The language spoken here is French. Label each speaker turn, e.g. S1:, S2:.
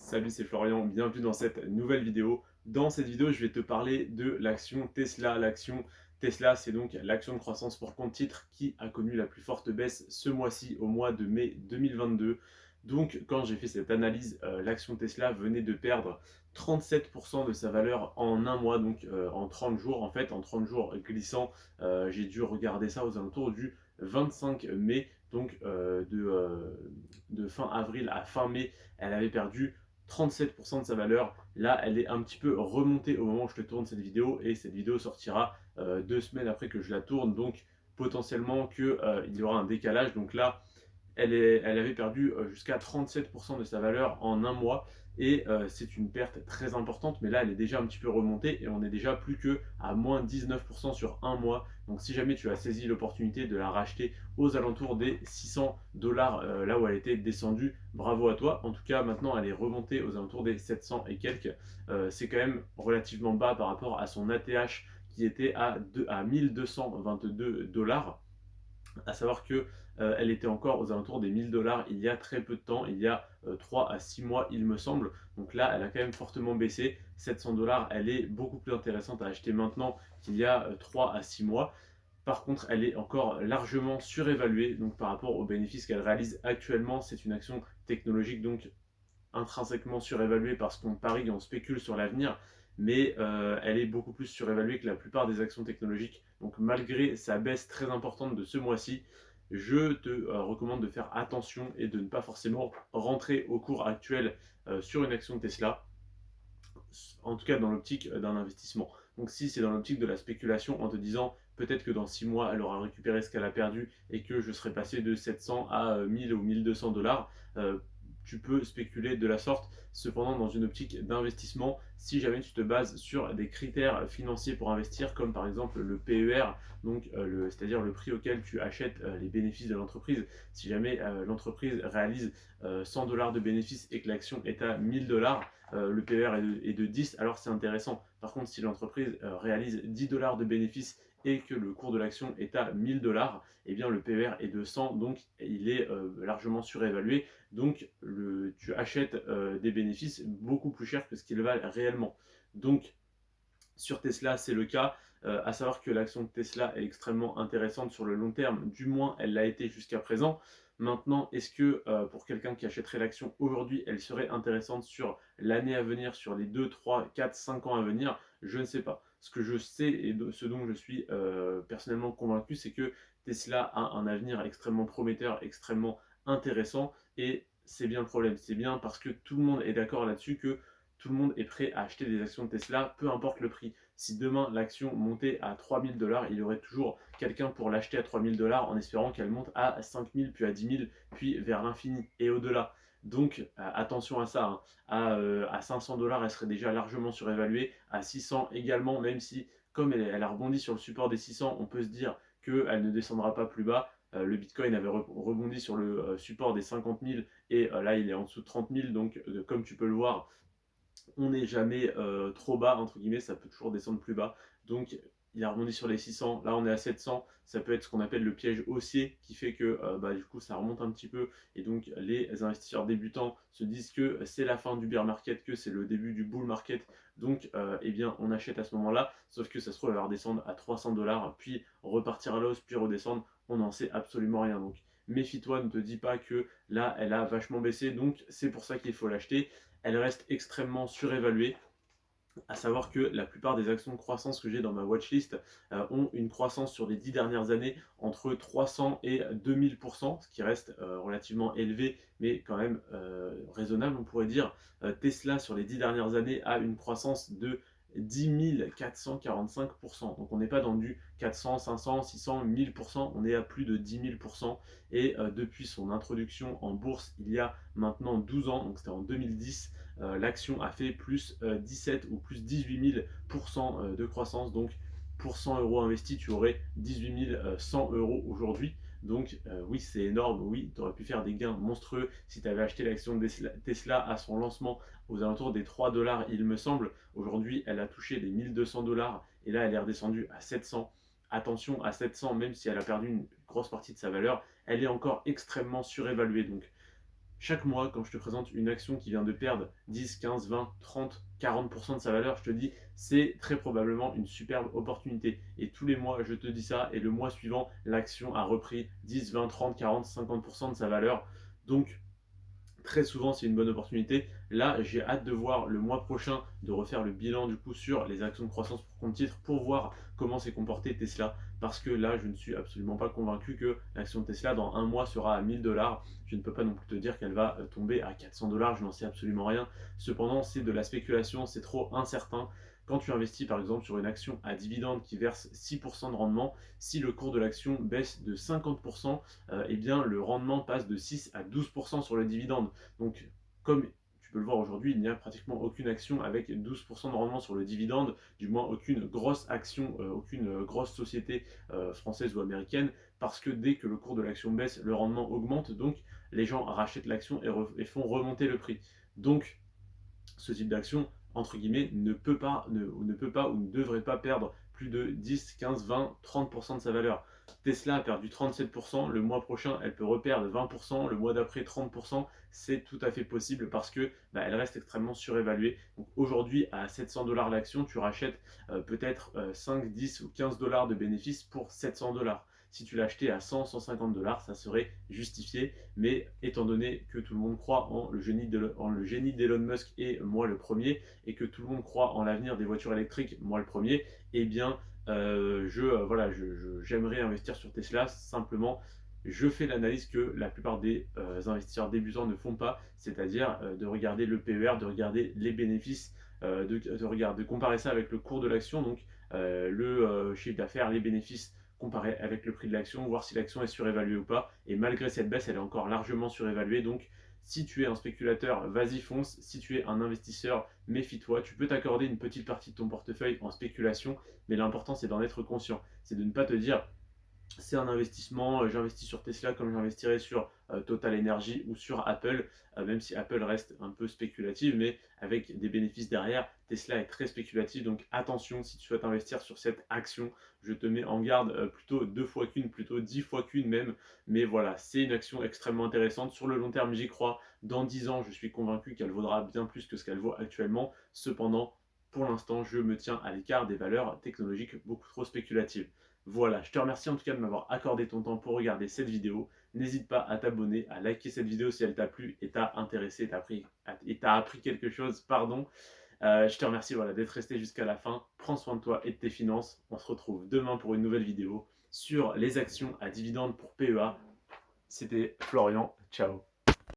S1: Salut, c'est Florian, bienvenue dans cette nouvelle vidéo. Dans cette vidéo, je vais te parler de l'action Tesla. L'action Tesla, c'est donc l'action de croissance pour compte titre qui a connu la plus forte baisse ce mois-ci, au mois de mai 2022. Donc, quand j'ai fait cette analyse, l'action Tesla venait de perdre 37% de sa valeur en un mois, donc en 30 jours. En fait, en 30 jours glissants, j'ai dû regarder ça aux alentours du 25 mai, donc de fin avril à fin mai, elle avait perdu 37% de sa valeur. Là, elle est un petit peu remontée au moment où je te tourne cette vidéo et cette vidéo sortira 2 semaines après que je la tourne. Donc, potentiellement qu'il y aura un décalage. Donc là, elle avait perdu jusqu'à 37% de sa valeur en un mois et c'est une perte très importante, mais là elle est déjà un petit peu remontée et on est déjà plus que à moins 19% sur un mois. Donc si jamais tu as saisi l'opportunité de la racheter aux alentours des 600 dollars, là où elle était descendue, bravo à toi. En tout cas maintenant elle est remontée aux alentours des 700 et quelques. C'est quand même relativement bas par rapport à son ATH qui était à 1222 dollars. À savoir que elle était encore aux alentours des 1000 dollars il y a très peu de temps, il y a 3 à 6 mois il me semble. Donc là, elle a quand même fortement baissé. 700 dollars, elle est beaucoup plus intéressante à acheter maintenant qu'il y a 3 à 6 mois. Par contre, elle est encore largement surévaluée. Donc par rapport aux bénéfices qu'elle réalise actuellement, c'est une action technologique donc intrinsèquement surévaluée parce qu'on parie, on spécule sur l'avenir, mais elle est beaucoup plus surévaluée que la plupart des actions technologiques. Donc malgré sa baisse très importante de ce mois-ci, je te recommande de faire attention et de ne pas forcément rentrer au cours actuel sur une action de Tesla, en tout cas dans l'optique d'un investissement. Donc si c'est dans l'optique de la spéculation en te disant peut-être que dans 6 mois elle aura récupéré ce qu'elle a perdu et que je serai passé de 700 à 1000 ou 1200 dollars, tu peux spéculer de la sorte. Cependant, dans une optique d'investissement, si jamais tu te bases sur des critères financiers pour investir, comme par exemple le PER, donc c'est-à-dire le prix auquel tu achètes les bénéfices de l'entreprise, si jamais l'entreprise réalise 100 dollars de bénéfices et que l'action est à 1000 dollars, le PER est de 10, alors c'est intéressant. Par contre, si l'entreprise réalise 10 dollars de bénéfices et que le cours de l'action est à 1000 dollars, eh bien le PER est de 100, donc il est largement surévalué. Donc tu achètes des bénéfices beaucoup plus chers que ce qu'ils valent réellement. Donc sur Tesla, c'est le cas. À savoir que l'action de Tesla est extrêmement intéressante sur le long terme, du moins elle l'a été jusqu'à présent. Maintenant, est-ce que pour quelqu'un qui achèterait l'action aujourd'hui, elle serait intéressante sur l'année à venir, sur les 2, 3, 4, 5 ans à venir? Je ne sais pas. Ce que je sais et ce dont je suis personnellement convaincu, c'est que Tesla a un avenir extrêmement prometteur, extrêmement intéressant, et c'est bien le problème. C'est bien parce que tout le monde est d'accord là-dessus que tout le monde est prêt à acheter des actions de Tesla, peu importe le prix. Si demain l'action montait à 3000 dollars, il y aurait toujours quelqu'un pour l'acheter à 3000 dollars en espérant qu'elle monte à 5000, puis à 10 000, puis vers l'infini et au-delà. Donc attention à ça, hein. À 500 dollars, elle serait déjà largement surévaluée. À 600 également, même si, comme elle a rebondi sur le support des 600, on peut se dire qu'elle ne descendra pas plus bas. Le Bitcoin avait rebondi sur le support des 50 000 et là il est en dessous de 30 000. Donc comme tu peux le voir, on n'est jamais trop bas, entre guillemets, ça peut toujours descendre plus bas. Donc il a rebondi sur les 600, là on est à 700, ça peut être ce qu'on appelle le piège haussier qui fait que du coup ça remonte un petit peu et donc les investisseurs débutants se disent que c'est la fin du bear market, que c'est le début du bull market, donc eh bien on achète à ce moment-là, sauf que ça se trouve elle va redescendre à 300 dollars, puis repartir à la hausse, puis redescendre, on n'en sait absolument rien. Donc méfie-toi, ne te dis pas que là elle a vachement baissé, donc c'est pour ça qu'il faut l'acheter. Elle reste extrêmement surévaluée. À savoir que la plupart des actions de croissance que j'ai dans ma watchlist ont une croissance sur les 10 dernières années entre 300 et 2000%, ce qui reste relativement élevé, mais quand même raisonnable, on pourrait dire. Tesla, sur les 10 dernières années, a une croissance de 10 445%. Donc on n'est pas dans du 400, 500, 600, 1000%, on est à plus de 10 000%. Et depuis son introduction en bourse il y a maintenant 12 ans, donc c'était en 2010, l'action a fait plus 17 ou plus 18 000% de croissance. Donc pour 100 euros investis, tu aurais 18 100 euros aujourd'hui. Donc oui, c'est énorme. Oui, tu aurais pu faire des gains monstrueux si tu avais acheté l'action de Tesla à son lancement aux alentours des 3 dollars, il me semble. Aujourd'hui, elle a touché les 1200 dollars et là, elle est redescendue à 700. Attention, à 700, même si elle a perdu une grosse partie de sa valeur, elle est encore extrêmement surévaluée. Donc Chaque mois, quand je te présente une action qui vient de perdre 10, 15, 20, 30, 40% de sa valeur, je te dis, c'est très probablement une superbe opportunité. Et tous les mois, je te dis ça, et le mois suivant, l'action a repris 10, 20, 30, 40, 50% de sa valeur. Donc, très souvent, c'est une bonne opportunité. Là, j'ai hâte de voir le mois prochain, de refaire le bilan du coup sur les actions de croissance pour compte titre pour voir comment s'est comporté Tesla. Parce que là, je ne suis absolument pas convaincu que l'action de Tesla dans un mois sera à 1000 $. Je ne peux pas non plus te dire qu'elle va tomber à 400 $. Je n'en sais absolument rien. Cependant, c'est de la spéculation, c'est trop incertain. Quand tu investis par exemple sur une action à dividende qui verse 6% de rendement, si le cours de l'action baisse de 50%, eh bien le rendement passe de 6 à 12% sur le dividende. Donc, comme tu peux le voir aujourd'hui, il n'y a pratiquement aucune action avec 12% de rendement sur le dividende, du moins aucune grosse action, aucune grosse société française ou américaine, parce que dès que le cours de l'action baisse, le rendement augmente, donc les gens rachètent l'action et font remonter le prix. Donc, ce type d'action, entre guillemets, ne peut pas ou ne devrait pas perdre plus de 10, 15, 20, 30% de sa valeur. Tesla a perdu 37%, le mois prochain elle peut reperdre 20%, le mois d'après 30%, c'est tout à fait possible parce que elle reste extrêmement surévaluée. Donc aujourd'hui à 700 $ l'action, tu rachètes peut-être 5, 10 ou 15 $ de bénéfices pour 700 $. Si tu l'achetais à 100, 150 $, ça serait justifié. Mais étant donné que tout le monde croit en le génie d'Elon Musk et moi le premier, et que tout le monde croit en l'avenir des voitures électriques, moi le premier, eh bien, j'aimerais investir sur Tesla. Simplement, je fais l'analyse que la plupart des investisseurs débutants ne font pas, c'est-à-dire de regarder le PER, de regarder les bénéfices, de comparer ça avec le cours de l'action, donc le chiffre d'affaires, les bénéfices comparer avec le prix de l'action, voir si l'action est surévaluée ou pas. Et malgré cette baisse, elle est encore largement surévaluée. Donc, si tu es un spéculateur, vas-y fonce. Si tu es un investisseur, méfie-toi. Tu peux t'accorder une petite partie de ton portefeuille en spéculation, mais l'important c'est d'en être conscient. C'est de ne pas te dire c'est un investissement, j'investis sur Tesla comme j'investirais sur Total Energy ou sur Apple, même si Apple reste un peu spéculative, mais avec des bénéfices derrière. Tesla est très spéculative, donc attention si tu souhaites investir sur cette action, je te mets en garde plutôt 2 fois qu'une, plutôt 10 fois qu'une même, mais voilà, c'est une action extrêmement intéressante. Sur le long terme, j'y crois. Dans 10 ans, je suis convaincu qu'elle vaudra bien plus que ce qu'elle vaut actuellement. Cependant, pour l'instant, je me tiens à l'écart des valeurs technologiques beaucoup trop spéculatives. Voilà, je te remercie en tout cas de m'avoir accordé ton temps pour regarder cette vidéo. N'hésite pas à t'abonner, à liker cette vidéo si elle t'a plu et t'a intéressé, et t'a appris quelque chose, pardon. Je te remercie voilà, d'être resté jusqu'à la fin. Prends soin de toi et de tes finances. On se retrouve demain pour une nouvelle vidéo sur les actions à dividendes pour PEA. C'était Florian. Ciao.